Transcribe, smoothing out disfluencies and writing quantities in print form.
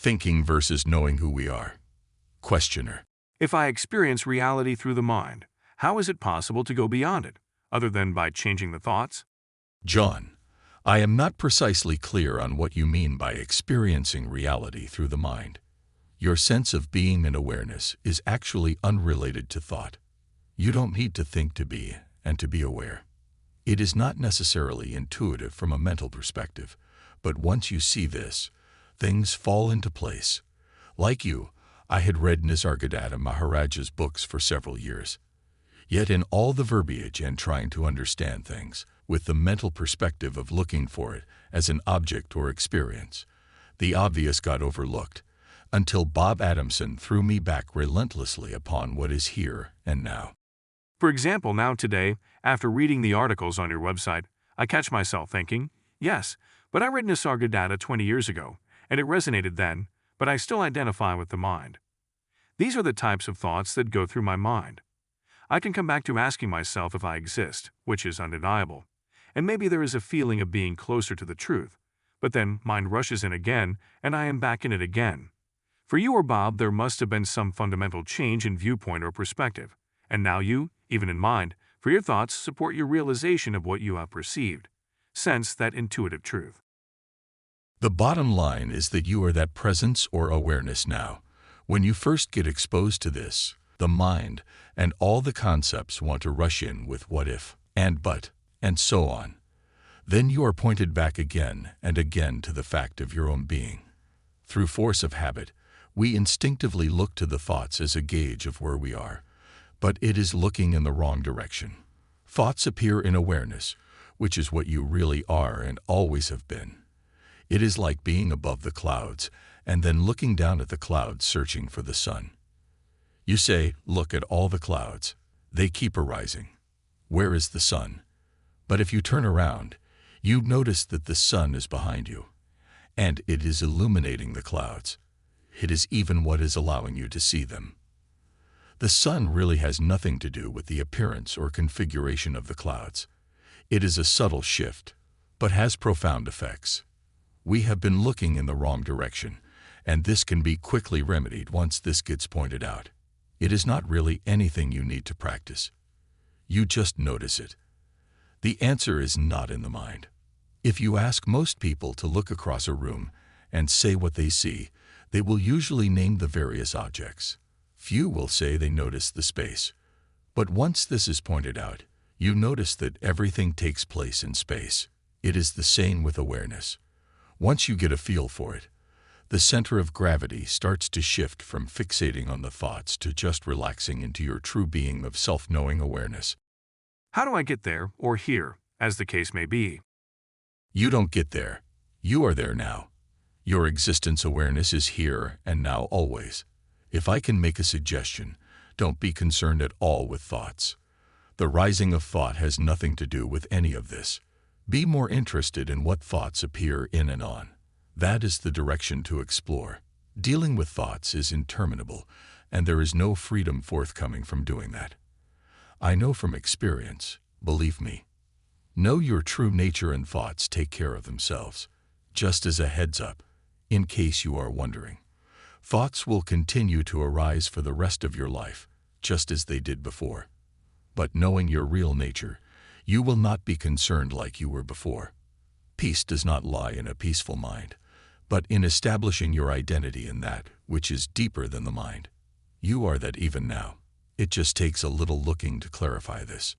Thinking versus knowing who we are. Questioner. If I experience reality through the mind, how is it possible to go beyond it, other than by changing the thoughts? John. I am not precisely clear on what you mean by experiencing reality through the mind. Your sense of being and awareness is actually unrelated to thought. You don't need to think to be and to be aware. It is not necessarily intuitive from a mental perspective, but once you see this, things fall into place. Like you, I had read Nisargadatta Maharaja's books for several years. Yet in all the verbiage and trying to understand things, with the mental perspective of looking for it as an object or experience, the obvious got overlooked, until Bob Adamson threw me back relentlessly upon what is here and now. For example, now today, after reading the articles on your website, I catch myself thinking, yes, but I read Nisargadatta 20 years ago, and it resonated then, but I still identify with the mind. These are the types of thoughts that go through my mind. I can come back to asking myself if I exist, which is undeniable, and maybe there is a feeling of being closer to the truth, but then mind rushes in again, and I am back in it again. For you or Bob, there must have been some fundamental change in viewpoint or perspective, and now you, even in mind, for your thoughts support your realization of what you have perceived. Sense that intuitive truth. The bottom line is that you are that presence or awareness now. When you first get exposed to this, the mind and all the concepts want to rush in with what if, and but, and so on. Then you are pointed back again and again to the fact of your own being. Through force of habit, we instinctively look to the thoughts as a gauge of where we are, but it is looking in the wrong direction. Thoughts appear in awareness, which is what you really are and always have been. It is like being above the clouds and then looking down at the clouds searching for the sun. You say, look at all the clouds. They keep arising. Where is the sun? But if you turn around, you notice that the sun is behind you, and it is illuminating the clouds. It is even what is allowing you to see them. The sun really has nothing to do with the appearance or configuration of the clouds. It is a subtle shift, but has profound effects. We have been looking in the wrong direction, and this can be quickly remedied once this gets pointed out. It is not really anything you need to practice. You just notice it. The answer is not in the mind. If you ask most people to look across a room and say what they see, they will usually name the various objects. Few will say they notice the space. But once this is pointed out, you notice that everything takes place in space. It is the same with awareness. Once you get a feel for it, the center of gravity starts to shift from fixating on the thoughts to just relaxing into your true being of self-knowing awareness. How do I get there, or here, as the case may be? You don't get there. You are there now. Your existence awareness is here and now always. If I can make a suggestion, don't be concerned at all with thoughts. The rising of thought has nothing to do with any of this. Be more interested in what thoughts appear in and on. That is the direction to explore. Dealing with thoughts is interminable, and there is no freedom forthcoming from doing that. I know from experience, believe me. Know your true nature, and thoughts take care of themselves. Just as a heads up, in case you are wondering, thoughts will continue to arise for the rest of your life, just as they did before. But knowing your real nature, you will not be concerned like you were before. Peace does not lie in a peaceful mind, but in establishing your identity in that which is deeper than the mind. You are that even now. It just takes a little looking to clarify this.